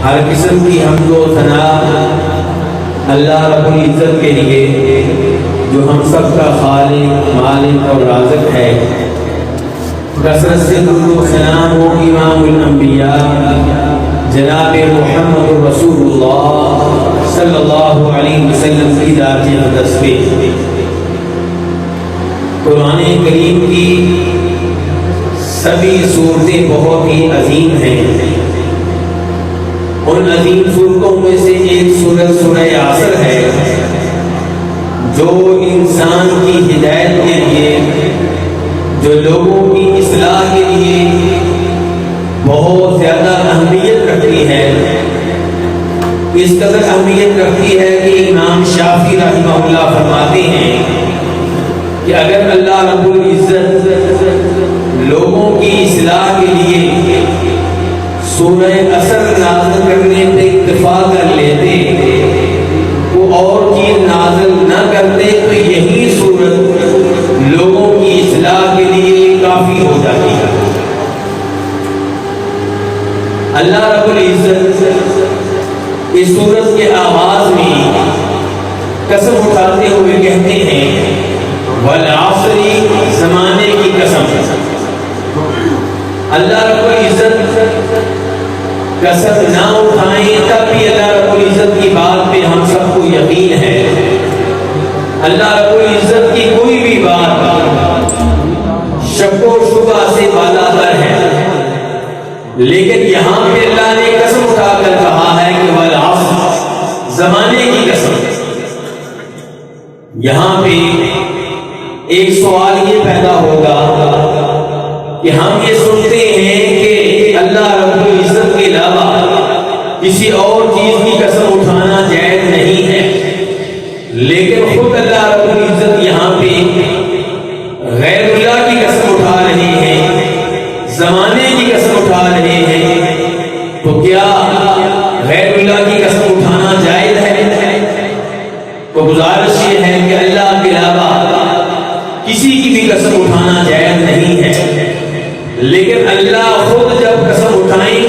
हर किस्म की हमदो सना अल्लाह रब्बुल इज़्ज़त के लिए जो हम सब का खालिक, मालिक और राज़िक है। कसरत से दुरूद सलाम हो इमामुल अंबिया जनाब मुहम्मद रसूलुल्लाह सल्लल्लाहु अलैहि वसल्लम की ज़ात अक़दस पे। कुरान करीम की सभी सूरतें बहुत ही अजीम हैं। उन अजीम सूरतों में से एक सूरत सूरह असर है, जो इंसान की हिदायत के लिए, जो लोगों की इस्लाह के लिए बहुत ज़्यादा अहमियत रखती है। इस कदर अहमियत रखती है कि इमाम शाफी रहमहुल्लाह फरमाते हैं कि अगर अल्लाह रब्बुल इज़्ज़त लोगों की इस्लाह के लिए सूरह असर नाज़िल करने पे इत्तिफाक कर लेते, वो और चीज़ नाज़िल न करते, तो यही सूरत लोगों की इस्लाह के लिए काफ़ी हो जाती है। अल्लाह रब्बुल इज़्ज़त इस सूरत के आगाज़ में कसम उठाते हुए कहते हैं वल असरी, ज़माने की कसम। अल्लाह रब्बुल इज़्ज़त कसम ना उठाएं तब भी अल्लाह रब्बुल इज़्ज़त की बात पे हम सबको यकीन है। अल्लाह रब्बुल इज़्ज़त की कोई भी बात शक्को शुबा से बालातर है, लेकिन यहाँ पे अल्लाह ने कसम उठाकर कहा है कि वल असर, ज़माने की कसम। यहाँ पे एक सवाल ये पैदा होगा कि हम ये सुनते हैं कि अल्लाह रब्बुल इज़्ज़त के अलावा किसी और चीज की कसम उठाना जायज नहीं है, लेकिन खुद अल्लाह रब्बुल इज़्ज़त यहाँ पे गैरुल्लाह की कसम उठा रहे हैं, ज़माने की कसम उठा रहे हैं। तो क्या गैरुल्लाह की कसम उठाना जायज है? तो गुजारिश ये है कि अल्लाह के अलावा किसी की भी कसम उठाना जायज नहीं है, लेकिन अल्लाह खुद जब कसम उठाएं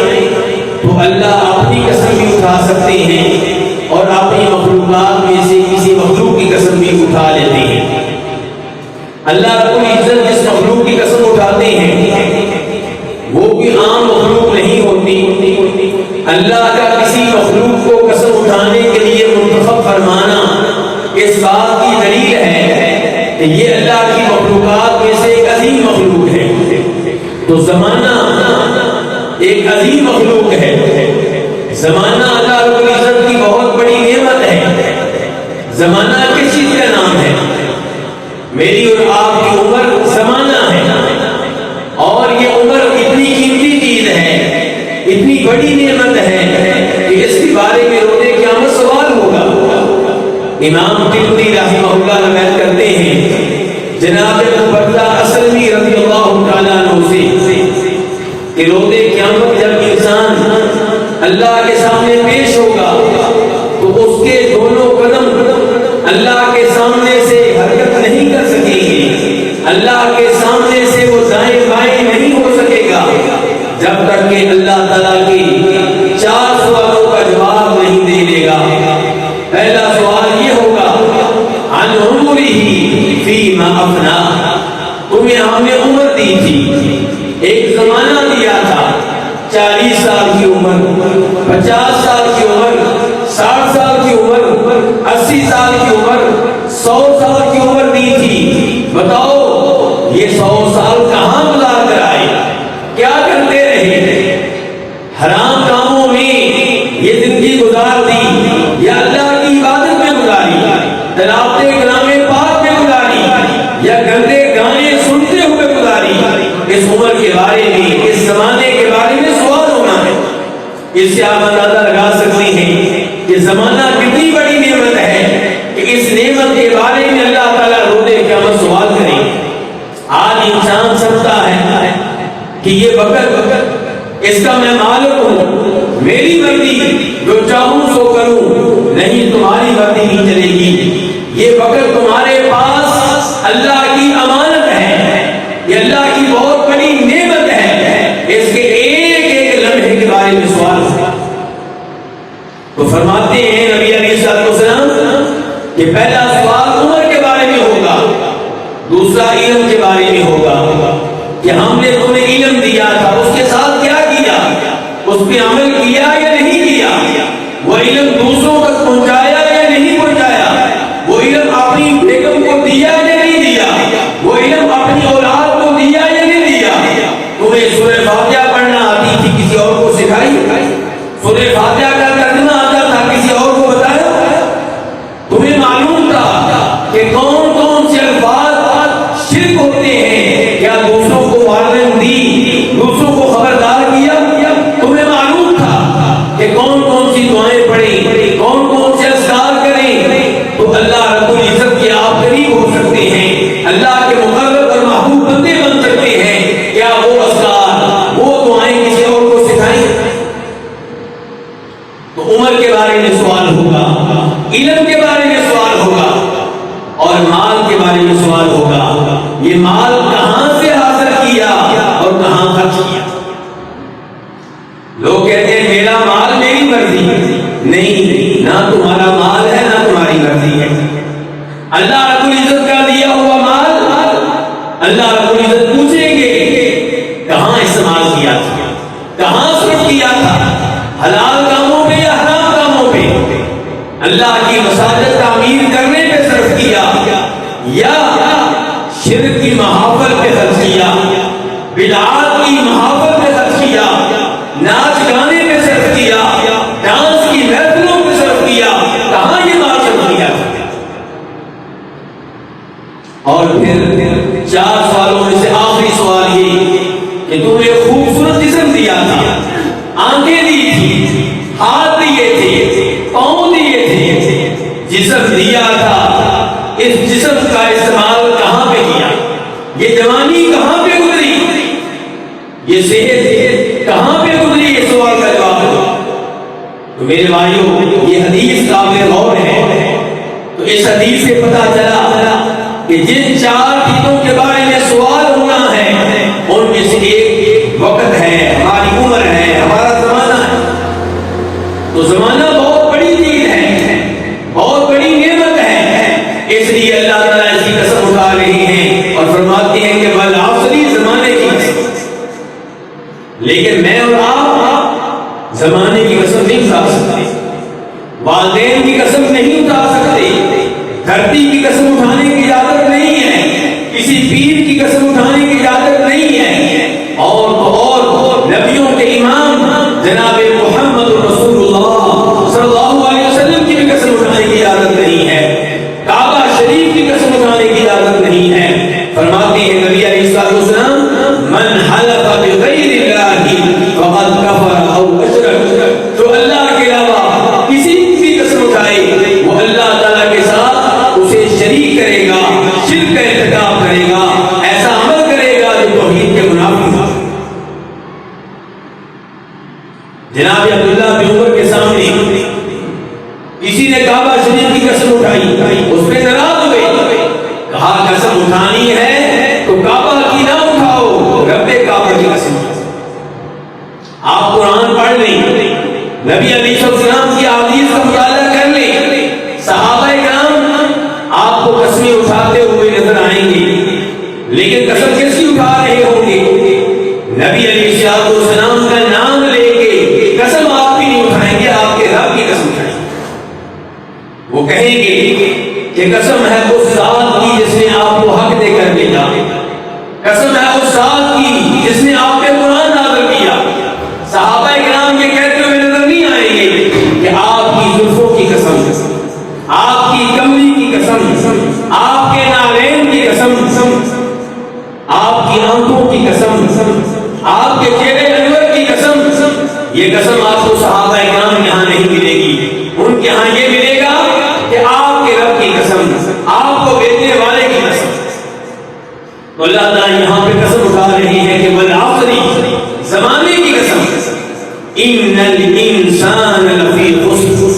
तो अल्लाह अपनी कसम भी उठा सकते हैं और अपनी मखलूकात में से किसी मखलूक की कसम भी उठा लेते हैं। अल्लाह रब्बुल इज़्ज़त जिस मखलूक की कसम उठाते हैं वो भी आम मखलूक नहीं होती। अल्लाह का किसी मखलूक को कसम उठाने के लिए मुंतखब फरमाना इस बात की दलील है कि ये अल्लाह की मखलूकात में से एक अजीम मखलूक है। तो ज़माना एक अजीम मखलूक है। ज़माना अल्लाह रब्बुल इज़्ज़त की बहुत बड़ी नेमत है। ज़माना किस चीज़ का नाम है? मेरी और आपकी उम्र ज़माना है, और ये उम्र इतनी कीमती चीज़ है, इतनी बड़ी नेमत है कि इसके बारे में रोज़े क़यामत सवाल होगा। इमाम तिरमिज़ी रहमहुल्लाह नक़ल करते हैं जनाब बरदा असलमी रज़ियल्लाहु तआला अन्हु से कि रोज़े क़यामत जब इंसान अल्लाह के सामने पेश होगा तो उसके दोनों कदम अल्लाह के सामने से हरकत नहीं कर सकेंगे। अल्लाह के सामने से वो दाएं बाएं नहीं हो सकेगा जब तक कि अल्लाह ताला की 4 सवालों का जवाब नहीं दे देगा। पहला सवाल ये होगा अन उम्रिही फीमा अफना, तुम्हें हमने उम्र दी थी, एक जमाना दिया था, 40 साल की उम्र, 50 साल की उम्र, 60 साल की उम्र, 80 साल की उम्र, 100 साल की उम्र दी थी। बताओ ये 100 साल कहाँ गुजार कर आए? क्या करते रहे? हराम कामों में ये जिंदगी गुजार दी या अल्लाह की इबादत में गुजारी, तलावते कलामे पाक में गुजारी या गंदे गाने सुनते हुए गुजारी? इस उम्र के बारे में, इस जमाने के बारे में सवाल होना है। इससे आप अंदाजा लगा सकते हैं कि जमाना कितनी बड़ी नेमत है कि इस नेमत के बारे में अल्लाह ताला रोज़े क़यामत सवाल करें। आज इंसान समझता है कि ये वक्त इसका मैं मालिक हूँ, मेरी मर्जी, जो चाहूं सो करूं, नहीं तुम्हारी मर्जी नहीं चलेगी। ये वक्त तुम्हारे पास अल्लाह की अमानत है, ये अल्लाह की बहुत बड़ी नेमत है। इसके एक एक लम्हे के बारे में सवाल तो फरमाते हैं नबी अलैहिस्सलाम कि पहला सवाल उम्र के बारे में होगा, दूसरा इल्म के बारे में होगा कि हमने तुम्हें इल्म दिया था, उसके साथ क्या किया, उस पर अमल किया या नहीं किया, वो इल्म दूसरों तक पहुंचाया या नहीं पहुंचाया, वो इल्म अपनी बेगम को दिया या नहीं दिया, वो इल्म अपनी औलाद को दिया या नहीं दिया। तुम्हें सूरह फातिहा पढ़ना आती थी, किसी और को सिखाई? सूरह फातिहा का तर्जुमा आता था, किसी और को बताया? तुम्हें मालूम था कि कौन कौन से अल्फाज शिर्क होते हैं? क्या दूसरों को वार्निंग दी, दूसरों को खबरदार किया? तुम्हें मालूम था कि कौन कौन सी दुआएं पढ़ें, कौन कौन से अस्कार करें? तो अल्लाह रब्बुल इज्जत के आप करीब हो सकते हैं, अल्लाह के मुकर्रब और महबूब बंदे बन सकते हैं। क्या वो अस्कार, वो दुआएं किसी और को सिखाएं? तो उम्र के बारे में सवाल होगा, इल्म के बारे में सवाल होगा और माल के बारे में सवाल होगा। ये माल कहां से हासिल किया और कहां खर्च किया? लोग कहते हैं मेरा माल मेरी मर्जी। नहीं, ना तुम्हारा माल है ना तुम्हारी मर्जी है। अल्लाह रब्बुल इज्जत का दिया हुआ माल अल्लाह रब्बुल इज्जत पूछेंगे कहां इस्तेमाल किया था, कहां सर्फ किया था, हलाल कामों पे या हराम कामों पे? अल्लाह की मसाजिद तामीर करने पे सर्फ किया या शिर्क की महाफल पे खर्च किया, बिदअत की महाफल पे खर्च किया, नाच गाने पे सर्फ किया, डांस की महफिलों पे सर्फ किया? कहां ये माल सर्फ किया? और फिर 4 सवालों में से आखिरी सवाल ये कि तुम्हें खूबसूरत जिस्म दिया था, आंखें दी थी, हाथ दिए थे, पांव दिए थे, जिस्म दिया था, इस जिस्म का इस्तेमाल कहां पे किया? ये जवानी कहां पे गुजरी, ये सेहत कहां पे गुजरी? ये सवाल का जवाब दो। तो मेरे भाइयों, ये हदीस काबिल गौर है। तो इस हदीस से पता चला कि जिन 4 चीजों के बारे में सवाल होना है उनमें से एक वक्त है, हमारी उम्र है, हमारा जमाना है। तो जमाना बहुत बड़ी चीज है, बहुत बड़ी नेमत है, इसलिए अल्लाह ताला इसकी कसम उठा रहे हैं और फरमाते हैं कि वल आसरी, जमाने की कसम। लेकिन मैं और आप जमाने की कसम नहीं उठा सकते, वालिदैन की कसम नहीं उठा सकते, धरती की कसम उठाने की इजाजत नहीं है, किसी पीर की कसम उठाने की इजाजत नहीं है, और नबियों के इमाम जनाब मुहम्मद रसूलुल्लाह सल्लल्लाहु अलैहि वसल्लम की भी कसम उठाने की इजाजत नहीं है, काबा शरीफ की कसम उठाने की इजाजत नहीं है। फरमाते हैं नबी अलैहिस्सलाम, मन हलफा बिगैरिल्लाहि फक़द कफर औ अशरक, जो अल्लाह के अलावा किसी की कसम उठाए वो अल्लाह ताला के साथ उसे शरीक करेगा, शिर्क का इर्तिकाब करेगा, ऐसा अमल करेगा जो तौहीद के मुनाफिक है। जनाब अब्दुल्लाह बिन उमर के सामने किसी ने काबा शरीफ की कसम उठाई, उसमें नाराज हुए, कहा कसम उठानी है तो काबा की ना उठाओ, रब्बे काबा की कसम। आप कुरान पढ़ लें, नबी अलैहिस्सलाम की हदीस का मुताला कर लें, सहाबा किराम आपको कसमें उठाते हुए नजर आएंगे, लेकिन कसम किसकी उठा रहे होंगे? नबी अलैहिस्सलाम का नाम लेके कसम आप भी नहीं उठाएंगे, आपके रब की कसम उठाएंगे। वो कहेंगे कि कसम है उस जात की जिसने आपको हक देकर भेजा, कसम है उस जात की जिसने आप पे कुरान नाज़िल किया। सहाबा किराम ये कहते हुए नजर नहीं आएंगे कि आपकी जुल्फों की कसम, आपकी कमली की कसम, आपके नालैन की कसम, आपकी आंखों की कसम, आपके चेहरे अनवर की कसम। ये कसम आपको सहाबा किराम यहाँ नहीं मिलेगी, उनके यहाँ ये मिलेगा कि आपके रब की कसम, आपको भेजने वाले की कसम। तो अल्लाह ताला यहाँ पे कसम उठा रही है कि वल आसरी, जमाने की कसम, इन्नल इंसान लफी खुस्र,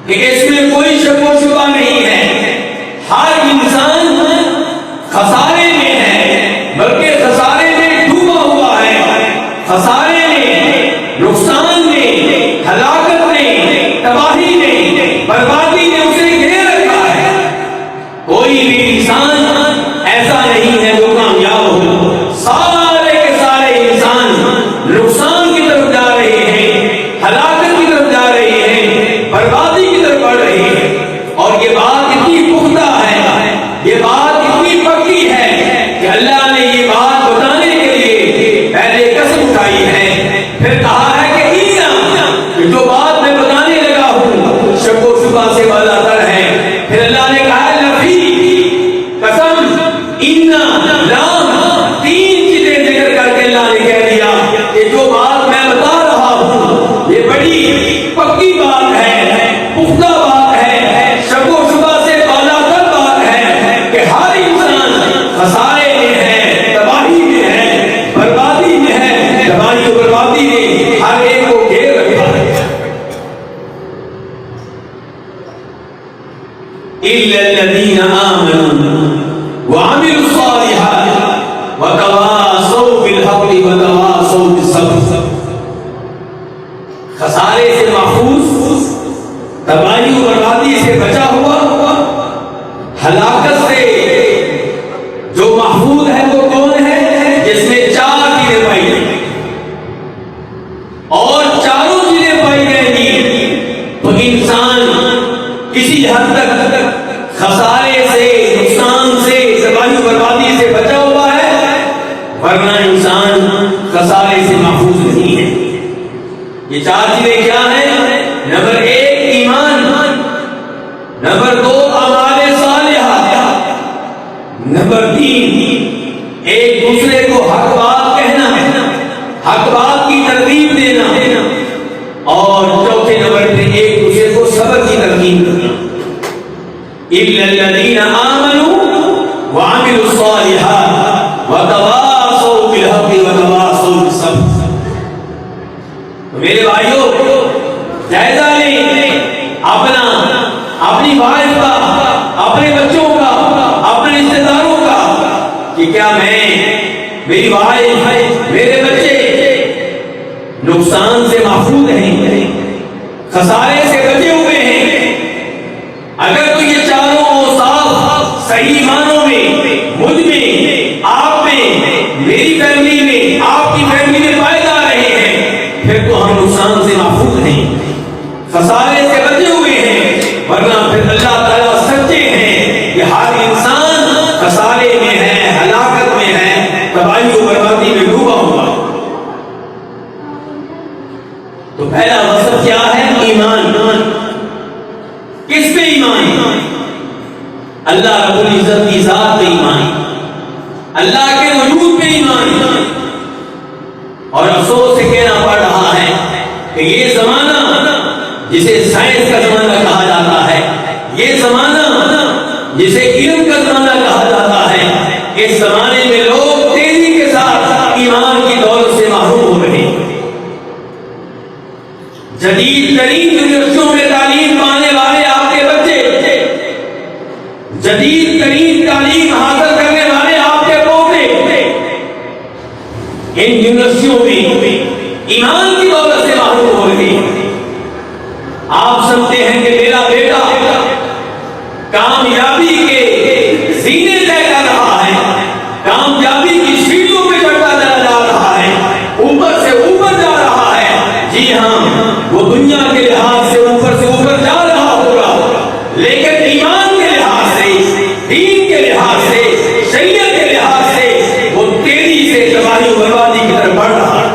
कि इसमें कोई शक व शुबा नहीं है, हर इंसान खसारे में है, बल्कि खसारे में डूबा हुआ है, खसारे में, नुकसान में, हलाकत में, कि जो बात मैं बताने लगा हूं शको शुबा से वालातर है। फिर अल्लाह ने कहा लफी कसम इन्ना लाम, तीन चीजें जिक्र करके अल्लाह ने कह दिया कि जो बात मैं बता रहा हूं ये बड़ी पक्की बात है, पुख्ता बात है, शको शुबा से वालातर बात है कि हर इंसान खसारे में है, तबाही में है, बर्बादी में है। तबाही और बर्बादी ने हर एक को घेर रखा है। इल्लल्लज़ीना आमनू व अमिलुस सालिहात व तवासौ बिल हक़्क़ि व तवासौ बिस सब्र। खसारे से महफूज, तबाही और बर्बादी से बचा हुआ, हलाकत से जो महफूज है वो कौन है? जिसमें चार चीजें पाई गई और चारों चीजें पाई गई तो इंसान किसी हद तक खसारे से, नुकसान से, तबाही बर्बादी से बचा हुआ है, वरना इंसान खसारे से महफूज नहीं है। ये चार चीजें क्या है? नंबर एक ईमान, नंबर दो अमाले सालिहात, नंबर तीन एक दूसरे को हक बात कहना, हक बात की तरगीब देना, और चौथे नंबर पे एक दूसरे को सब्र की तरगीब देना। इल्लल्लज़ीना आमनू व अमिलुस सालिहात व तवासौ बिल हक़्क़ि व तवासौ बिस सब्र। मेरे भाइयों, जायजा लें अपना, अपनी वाइफ का, अपने बच्चों का, अपने रिश्तेदारों का कि क्या मेरी वाइफ, मेरे बच्चे नुकसान से महफूज हैं, खसारे से बचे हुए हैं। अगर तो ये चारों औसाफ सही मानों में, मुझ में, आप में, मेरी फैमिली में, आपकी फैमिली में पाए जा रहे हैं, फिर तो हम नुकसान से महफूज हैं, खसारे से बचे हुए हैं। वरना फिर अल्लाह ताला सच्चे हैं कि हर इंसान खसारे में है, हलाकत में है, तबाही और बर्बादी में डूबा हुआ। तो पहला वसफ क्या है? ईमान। किस पे ईमान? अल्लाह रब्बुल इज्जत की जात पे ईमान, अल्लाह के वजूद पे ईमान। और अफसोस से कहना पड़ रहा है कि ये जमाना जिसे साइंस का जमाना कहा जाता है, ये जमाना जिसे इल्म का जमाना कहा जाता है, इस जमाने में लोग तेजी के साथ ईमान की दौलत से महरूम हो रहे हैं। जदीद तरीन यूनिवर्सिटियों में तालीम पाने वाले आपके बच्चे, जदीद तरीन तालीम हासिल करने वाले आपके पोते इन यूनिवर्सिटियों में ईमान की दौलत से महरूम हो रहे हैं। आप समझते हैं कि मेरा बेटा कामयाबी के जीने तय कर रहा है, कामयाबी की सीढ़ियों पे चढ़ता चला जा रहा है, ऊपर से ऊपर जा रहा है। जी हाँ, वो दुनिया के लिहाज से ऊपर जा रहा होगा, लेकिन ईमान के लिहाज से, दीन के लिहाज से, शरीयत के लिहाज से वो तेजी से तबाही बर्बादी की तरफ बढ़ रहा है।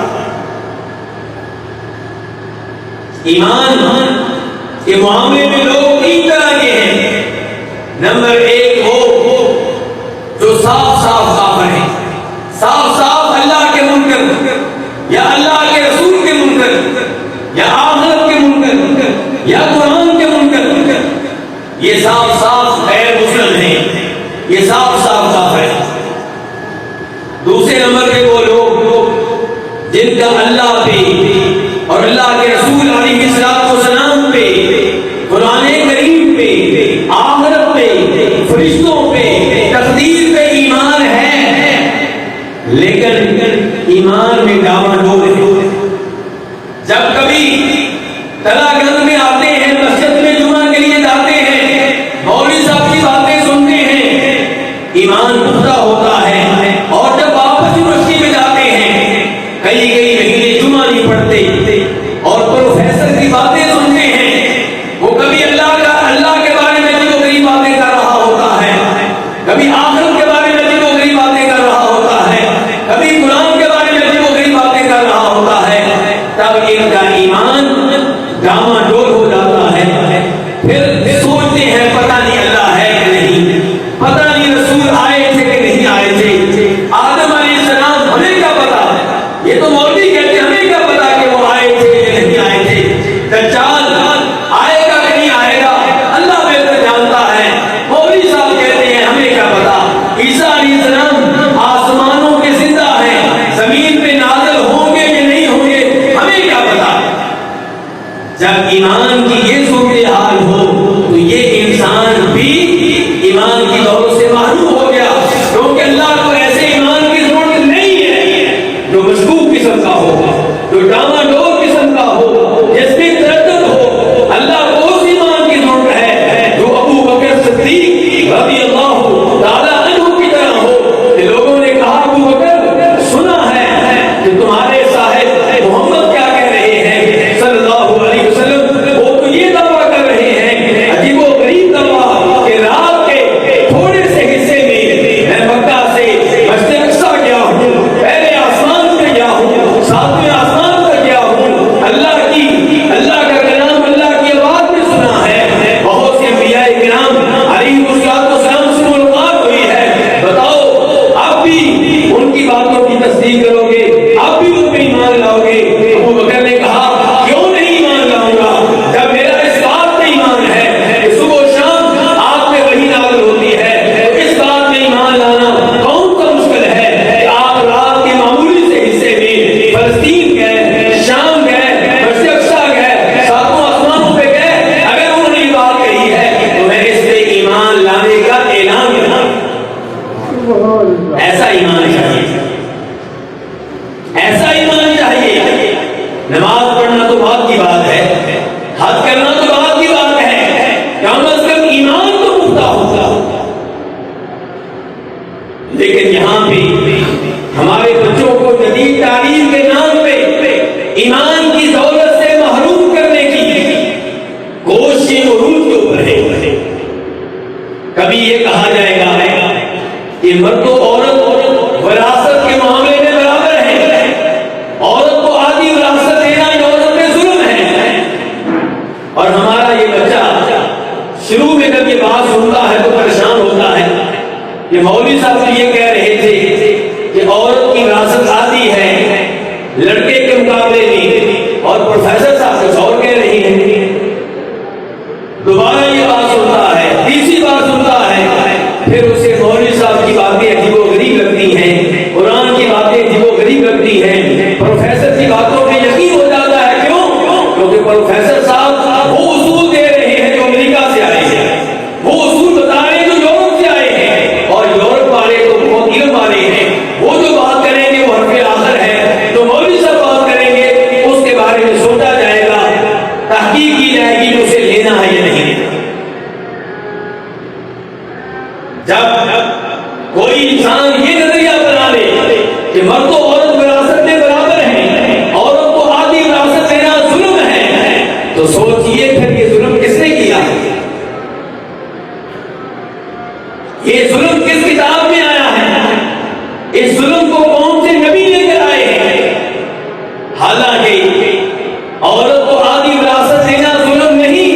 ईमान के मामले में लोग तीन तरह के हैं। नंबर एक वो जो साफ काफिर है, साफ अल्लाह के मुनकर या अल्लाह के रसूल के मुनकर या आखिरत के मुनकर या कुरान के मुनकर, ये साफ गैर मुस्लिम है, ये साफ काफिर है। दूसरे नंबर पे वो लोग जिनका अल्लाह पे और अल्लाह के रसूल अलैहिस्सलाम पे, कुरान करीम पे, आखिरत पे, फरिश्तों पे, तकदीर पे ईमान है, लेकिन ईमान में डामाडोल है। जब कभी तलागंज में आते हैं, मस्जिद में जुमा के लिए जाते हैं, मौलवी साहब की बातें सुनते हैं, ईमान पुख्ता होता है, और जब वापस यूनिवर्सिटी में जाते हैं, कई महीने जुमा नहीं पढ़ते और प्रोफेसर की बातें सुनते हैं, वो कभी अल्लाह के बारे में अजीब-ओ-गरीब बातें कर रहा होता है, कभी आखिरत के बारे में अजीब-ओ-गरीब बातें कर रहा होता है, कभी कुरान के बारे में अजीब-ओ-गरीब बातें कर रहा होता है। तब इनका ईमान डामाडोल हो जाता है। फिर सोचते हैं पता नहीं अल्लाह है कि नहीं, पता नहीं रसूल आए थे कि नहीं आए थे। आदम अलैहिस्सलाम हमें क्या पता, ये तो मौलवी कहते हैं हमें क्या पता कि वो आए थे कि नहीं आए थे। दज्जाल आएगा कि नहीं आएगा अल्लाह बेहतर जानता है। मौलवी साहब कहते हैं हमें क्या पता। ईसा अलैहिस्सलाम आसमानों पे जिंदा है, जमीन पे नाज़िल होंगे कि नहीं होंगे हमें क्या पता। जब ईमान की ये सूरत हाल हो तो ये इंसान भी ईमान की दौलत से महरूम हो गया, क्योंकि अल्लाह को ऐसे ईमान की जरूरत नहीं है जो मशकूक किस्म का हो, जो डामाडोल किस्म का हो, जिसमें तरद्दुद हो। अल्लाह को उस ईमान की जरूरत है जो अबू बकर सिद्दीक रज़ियल्लाहु ताला अन्हु की तरह हो कि लोगों ने कहा अबू बकर सुना है कि तुम्हारे साहिब मोहम्मद क्या कह रहे हैं सल्लल्लाहु अलैहि वसल्लम, वो तो ये दावा कर रहे हैं अजीबो गरीब दावा कि रात के थोड़े से हिस्से में मैं मक्का से मस्जिद अक्सा गया हूँ, पहले आसमान पे गया हूँ, सातवें आसमान पर गया हूँ, अल्लाह का कलाम अल्लाह की आवाज में सुना है। बहुत से अंबिया किराम अलैहिस्सलाम से मुलाकात हुई है। बताओ आप भी उनकी बातों की तस्दीक करोगे, आप भी उन पे ईमान लाओगे। अबू बकर ने कहा क्यों नहीं ईमान लाऊंगा, जब मेरा इस बात पे ईमान है कि सुबह शाम आप पे वही नाज़िल होती है, तो इस बात पे ईमान लाना कौन सा मुश्किल है कि आप रात के मामूली से हिस्से में फलस्तीन गए, शाम गए, मस्जिद अक्सा गए, सातों आसमानों पे गए, अगर उन्होंने ये बात कही है तो मैं इस पे ईमान लाने का ऐलान करता हूं। ऐसा ईमान चाहिए, ऐसा ईमान चाहिए। नमाज पढ़ना तो बात की बात है, हज करना तो बात की बात है, कम अज कम ईमान तो पुख्ता होगा। लेकिन यहाँ पे हमारे बच्चों को जदीद तालीम के नाम पे ईमान की दौलत से महरूम करने की कोशिशें उरूज के ऊपर है। कभी ये कहा जाएगा कि मर्द और औरत विरासत के मामले में बराबर है, औरत को आधी विरासत देना ये औरत में जुल्म है। और हमारा ये बच्चा शुरू में जब ये बात सुनता है तो परेशान होता है कि मौलवी साहब ये कह रहे थे कि औरत की विरासत आधी है लड़के के मुकाबले में, और प्रोफेसर साहब कुछ और कह रही है। दोबारा ये बात सुनता है, तीसरी बार सुनता है, फिर उसे मौलवी साहब की बातें अजीबोगरीब लगती हैं, कुरान की बातें अजीबोगरीब लगती हैं, प्रोफेसर की बातों पे यकीन हो जाता है। क्यों? क्योंकि प्रोफेसर साहब वो उसूल दे रहे हैं जो अमेरिका से आए हैं, वो उसूल बता रहे हैं जो यूरोप से आए हैं, और यूरोप वाले तो बहुत इल्म वाले हैं, वो जो बात करेंगे वो हरफे आखिर है। तो मौलवी साहब बात करेंगे उसके बारे में सोचा जाएगा, तहकीक की जाएगी कि उसे लेना है या नहीं लेना। जब कोई इंसान ये नजरिया बना ले कि मर्द और औरत विरासत में बराबर हैं, औरत को आधी विरासत देना जुल्म है, तो सोचिए फिर ये जुल्म किसने किया? ये जुल्म किस किताब में आया है? इस जुल्म को कौन से नबी लेकर आए हैं? हालांकि औरत को आधी विरासत देना जुल्म नहीं,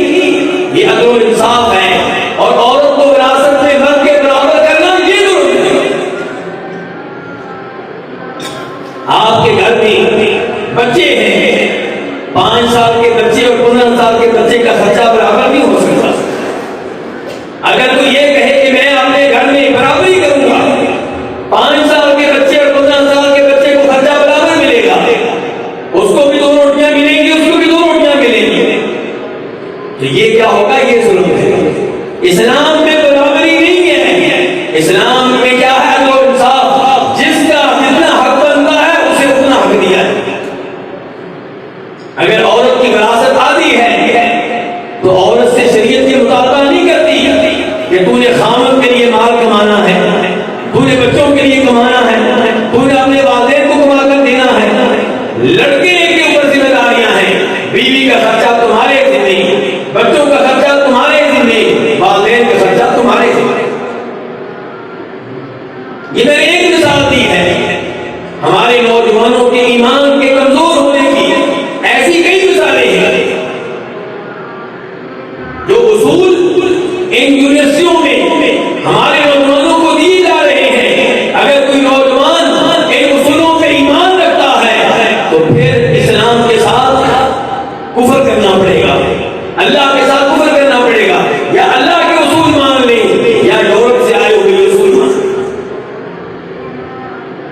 ये अदल और इंसाफ है, और औरत को विरासत में मर्द के बराबर करना ये जुल्म है। आपके घर में बच्चे हैं, 5 साल के बच्चे और 15 साल के बच्चे का खर्चा बराबर नहीं हो सकता। अगर कोई ये कहे कि मैं अपने घर में बराबरी करूंगा, 5 साल के बच्चे और 15 साल के बच्चे को खर्चा बराबर मिलेगा, उसको भी 2 रोटियां मिलेंगी, उसको भी 2 रोटियां मिलेंगी, तो ये क्या होगा? ये जुल्म है। इस्लाम में बराबरी नहीं है। इस्लाम में क्या है? तो इंसाफ, जिसका जितना हक बनता है उसे उतना हक दिया है। अगर औरत की विरासत आधी है तो औरत से शरीयत की मुतालबा नहीं करती कि तूने खामद के लिए माल कमाना है, तूने बच्चों के लिए कमाना है, तूने अपने वालिदैन को कमा कर देना है। लड़के के ऊपर जिम्मेदारियां हैं, बीवी का खर्चा तुम्हारे जिम्मे, बच्चों का खर्चा तुम्हारे जिम्मे, वालिदैन का खर्चा तुम्हारे जिम्मे। ये मैंने एक मिसाल दी है हमारे नौजवानों के ईमान के कमजोर होने की। ऐसी कई मिसालें हैं कुफर करना पड़ेगा, अल्लाह के साथ कुफर करना पड़ेगा, या अल्लाह के उसूल मान ले या यूरोप से आए हुए उसूल मान।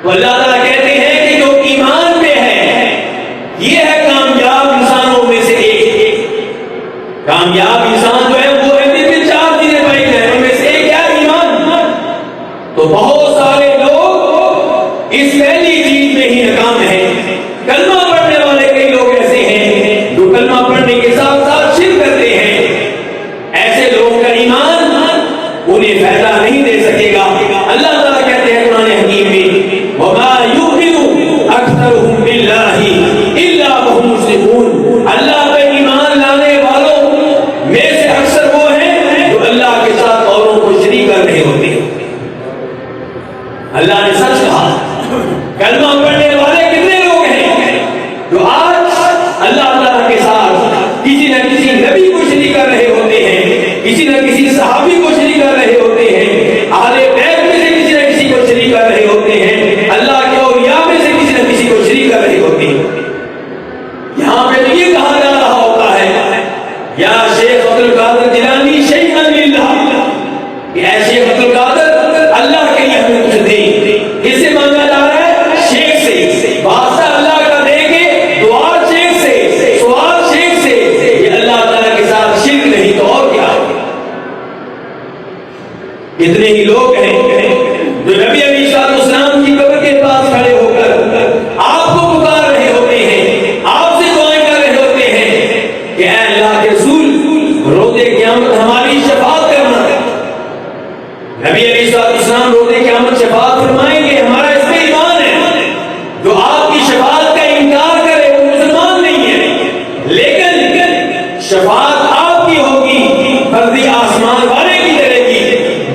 तो अल्लाह ताला कहते हैं कि जो ईमान पे है ये है कामयाब इंसानों में से एक। कामयाब इंसान जो है वो में 4 चीजें पाई जाए, उनमें से एक क्या? ईमान। तो बहुत सारे लोग इस पहली चीज में ही नाकाम है। कलमा पढ़ने वाले कई लोग ऐसे हैं जो कलमा पढ़ने के साथ साथ शिर्क करते हैं। ऐसे लोगों का ईमान उन्हें फायदा नहीं दे सकेगा। अल्लाह ताला कहते हैं कुरान हकीम में, वमा युमिनु अक्सरुहुम बिल्लाहि इल्ला वहुम मुश्रिकून। अल्लाह पे ईमान लाने वालों में से अक्सर वो हैं जो अल्लाह के साथ औरों को शरीक कर रहे होते हैं। अल्लाह ने सच कहा। कलमा पढ़ने वाले कितने लोग हैं जो आज अल्लाह ताला के साथ किसी न किसी नबी को शरीक कर रहे होते हैं, किसी न किसी सहाबी को शरीक कर रहे होते हैं, अहले बैत में से किसी न किसी को शरीक कर रहे होते हैं, अल्लाह के औलिया में से किसी न किसी को शरीक कर रहे होते हैं। यहाँ पे ये कहा जा रहा होता है, या शेख अब्दुल कादिर जिलानी शैखन लिल्लाह, या शेख अब्दुल कादिर अल्लाह के लिए हमें कुछ दे। इससे मांगा जा रहा है शेख से, वास्ता अल्लाह का देंगे, दुआ शेख से, सवाल शेख से। ये अल्लाह ताला के साथ शिर्क नहीं तो और क्या? कितने ही लोग हैं जो नबी अलैहिस्सलाम की कब्र के पास खड़े होकर आपको पुकार रहे होते हैं, आपसे दुआएं कर रहे होते हैं कि ऐ अल्लाह के रसूल रोज़े क़यामत हमारी शफाअत करना। नबी अलैहिस्सलाम रोज़े क़यामत शफाअत फरमाएंगे, हमारा इसमें ईमान है। जो आपकी शफाअत का इनकार करे वो मुसलमान नहीं है। लेकिन शफाअत आपकी होगी, फर्जी आसमान वाले की करेगी।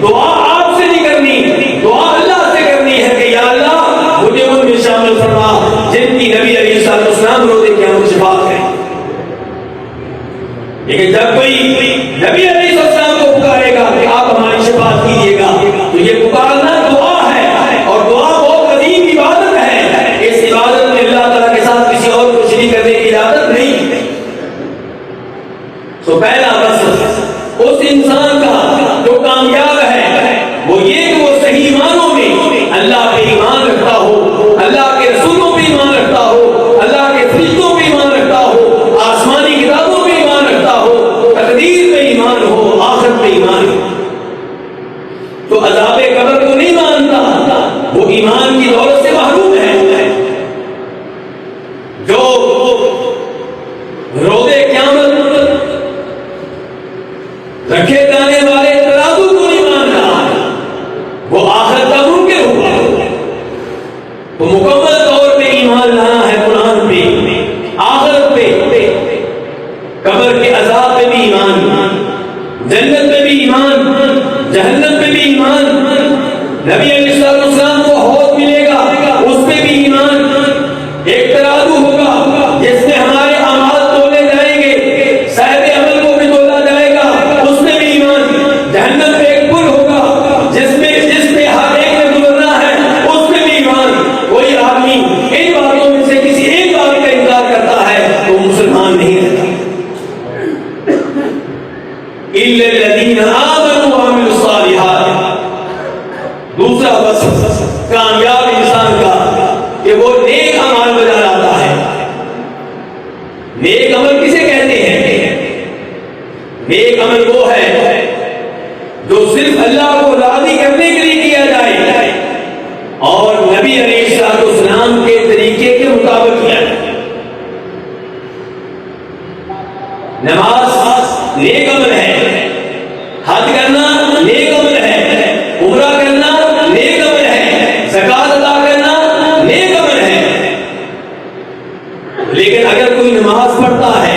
दुआ आपसे नहीं करनी, दुआ अल्लाह से करनी है कि या अल्लाह मुझे उनमें शामिल फरमा जिनकी नबी अलैहिस्सलाम रोज़े क़यामत शफाअत करें। लेकिन जब कोई नबी अलैहिस्सलाम को पुकारेगा कि आप हमारी शफाअत कीजिएगा, तो ये पुकारना दुआ है, और दुआ बहुत कदीम इबादत है। इस इबादत में अल्लाह ताला के साथ किसी और को शरीक करने की इजाजत नहीं। तो पहला बस उस इंसान का जो कामयाब है वो ये कि वो सही ईमानों में अल्लाह पे ईमान रखता हो, अल्लाह के रसूलों पे ईमान रखता हो, अल्लाह के फरिश्तों पे ईमान रखता हो, आसमानी किताबों पे ईमान रखता हो, तकदीर पे ईमान हो, आखिरत पे ईमान हो। तो अज़ाब कब्र को नहीं मानता वो ईमान की दौलत से महरूम है। जो रोज़े क़यामत रखे जाने वाले तराजू को नहीं मान रहा वो आखिरत का मुनकिर हुआ। तो मुकम्मल तौर पे ईमान लाना है कुरान पे, आखिरत पे, कब्र के अज़ाब पे भी ईमान, जन्नत पे भी ईमान, जहन्नम पे भी ईमान, नबी अलैहिस्सलाम को हौज़ मिलेगा उस पे भी ईमान। एक तराजू होगा जिसमें हमारे अमाल तोले जाएंगे, साहिब अमल को भी तोला जाएगा, उसमें भी ईमान। जहन्नम पे एक पुल होगा जिसपे हर एक ने गुजरना है, उसमें भी ईमान। कोई आदमी इन बातों में से किसी एक बात का इनकार करता है तो मुसलमान नहीं रहता। इल्लल्लज़ीना आमनू व अमिलुस सालिहात। दूसरा बस कामयाब इंसान का कि वो नेक अमल बजा लाता है। नेक अमल किसे कहते हैं? नेक अमल वो है जो सिर्फ अल्लाह को राजी करने के लिए किया जाए और नबी अलैहिस्सलाम के तरीके के मुताबिक किया जाए। नमाज नेक अमल है, हज करना नेक अमल है, उम्रा करना नेक अमल है, ज़कात अदा करना नेक अमल है। लेकिन अगर कोई नमाज पढ़ता है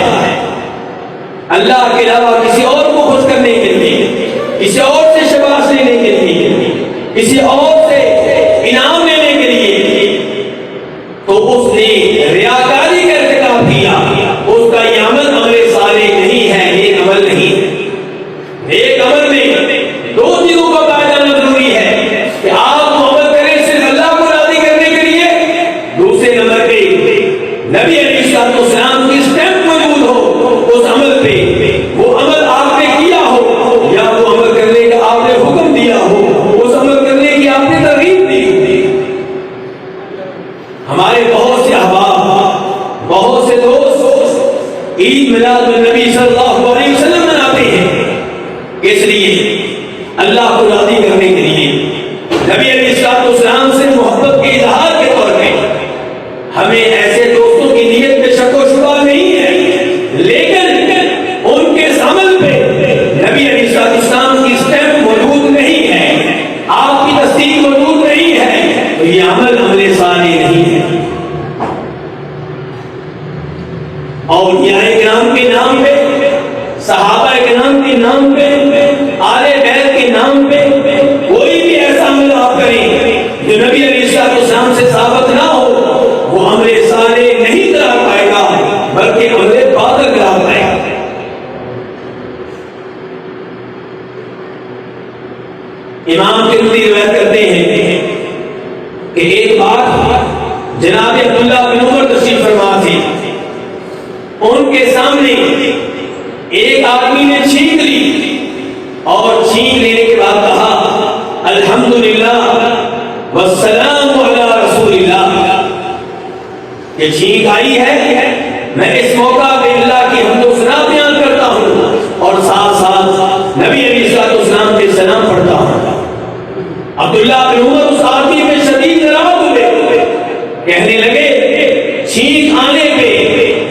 अल्लाह के अलावा किसी और को खुश करने के लिए, किसी और से शाबाश लेने के लिए, किसी और से इनाम लेने के लिए, तो उसने रियाकारी का इर्तिकाब किया। उसका ये अमल अमल सालेह नहीं है, नेक अमल नहीं है। नेक अमल में दो चीजों का पाया जाना जरूरी है कि आप अमल करें सिर्फ अल्लाह को राजी करने के लिए। दूसरे नंबर पे नबी अलैहिस्सलाम की स्टैंप मौजूद हो ईद मिलादुन नबी सल्लल्लाहु अलैहि वसल्लम मनाते हैं, इसलिए अल्लाह को राजी करने के लिए नबी अलैहिस्सलाम से मोहब्बत के इजहार के तौर पे हमें ऐसे दोस्तों की नीयत में शक व शुबा नहीं है, लेकिन उनके अमल पे नबी अलैहिस्सलाम की स्टैम्प मौजूद नहीं है, आपकी तस्दीक मौजूद नहीं है, तो ये अमल अमले साले नहीं है। और किराम के नाम पे, सहाबा किराम के नाम पे, आले बैत के नाम पे कोई भी ऐसा अमल आप करें जो नबी अलैहिस्सलाम से साबित ना हो, वो अमले साले नहीं करार पाएगा, बल्कि अमले बातिल करार पाएगा। इमाम तिरमिज़ी रिवायत करते हैं कि एक बार जनाब अब्दुल्ला बिन उमर तशरीफ फरमा थे, उनके सामने एक आदमी ने छींक ली और छींक लेने के बाद कहा अल्हम्दुलिल्लाह वस्सलामु अला रसूलिल्लाह। ये छींक आई है, मैं इस मौका पे अल्लाह की हम्द व सना बयान करता हूँ और साथ साथ नबी अलैहिस्सलाम के सलाम पढ़ता हूँ। अब्दुल्ला बिन उमर उस आदमी पे शदीद नाराज हुए, कहने लगे छींक आने पे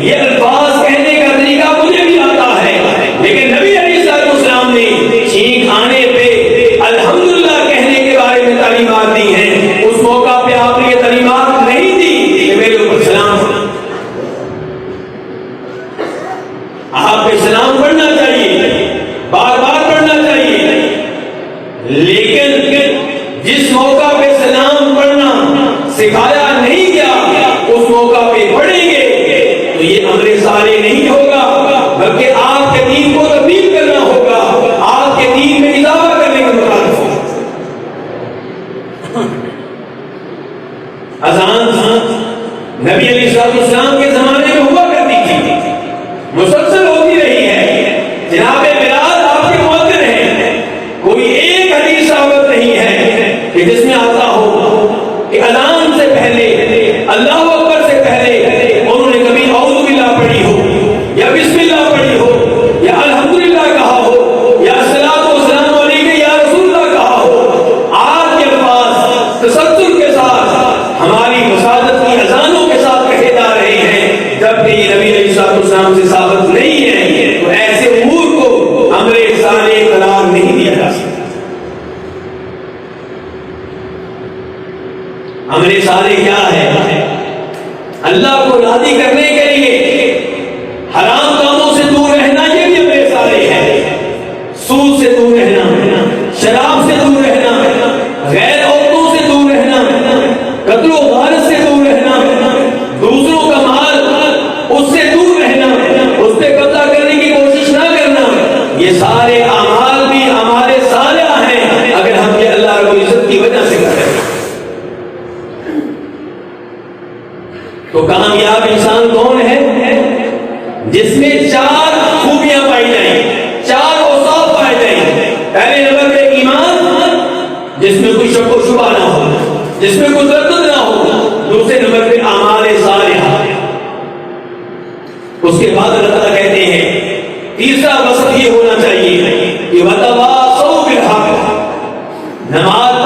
ये अल्फाज कहने का तरीका मुझे भी आता है, लेकिन नबी अलैहिस्सलाम ने छींक आने पे अल्हम्दुलिल्लाह कहने के बारे में तालीमात दी हैं। उस मौका पे आपने ये तालीमात नहीं दी कि मेरे ऊपर सलाम पढ़ो। आपको सलाम पढ़ना चाहिए, बार बार पढ़ना चाहिए, लेकिन जिस मौका पे सलाम पढ़ना सिखाया नहीं गया उस मौका पे पढ़ेंगे तो ये अमरे साले नहीं होगा, बल्कि आपके दीन को तब्दील करना होगा, आपके दीन में इजाफा करने के मुताबिक होगा। अज़ान नबी अलैहिस्सलाम के जमाने में हुआ करती थी, मुसलसल होती रही है। जनाब बिलाल आपके मुअज्जिन हैं, कोई एक हदीस साबित नहीं है कि जिसमें आता हो कि अज़ान से पहले, अल्लाहु अकबर से पहले उन्होंने कभी औज़ु बिल्लाह पढ़ी हो या बिस्मिल्लाह पढ़ी हो या अल्हम्दुलिल्लाह कहा हो या सलातो व सलाम अलैका या रसूलल्लाह कहा हो। आज के अल्फाज तसद्दुर के साथ हमारी मसाजद की अज़ानों के साथ कहे जा रहे हैं, जबकि ये नबी अलैहिस्सलाम से साबित नहीं है। तो ऐसे उमूर को अमरे साले करार नहीं दिया जा सकता। अमरे साले क्या है? अल्लाह को राजी करने के लिए हराम कामों से दूर रहना, ये भी अमरे साले है। सूद से दूर रहना, शराब से दूर रहना, गैर औरतों से दूर रहना, कत्ल व गारत से दूर रहना, दूसरों का माल उससे दूर रहना, उस पे कब्जा करने की कोशिश ना करना, ये सारे अमाल भी हमारे साले हैं अगर हम ये अल्लाह रब्बुल इज्जत की वजह से करें। तो कामयाब इंसान कौन है? जिसमें चार खूबियां पाई जाएं, चार औसाफ पाए जाएं। पहले नंबर पे ईमान, जिसमें कोई शक व शुबा ना हो, जिसमें कोई तरद्दुद ना हो। दूसरे नंबर पे आमाले सालिहा। उसके बाद अल्लाह ताला कहते हैं तीसरा वसफ ये होना चाहिए कि वतवासौ बिल हक, नमाज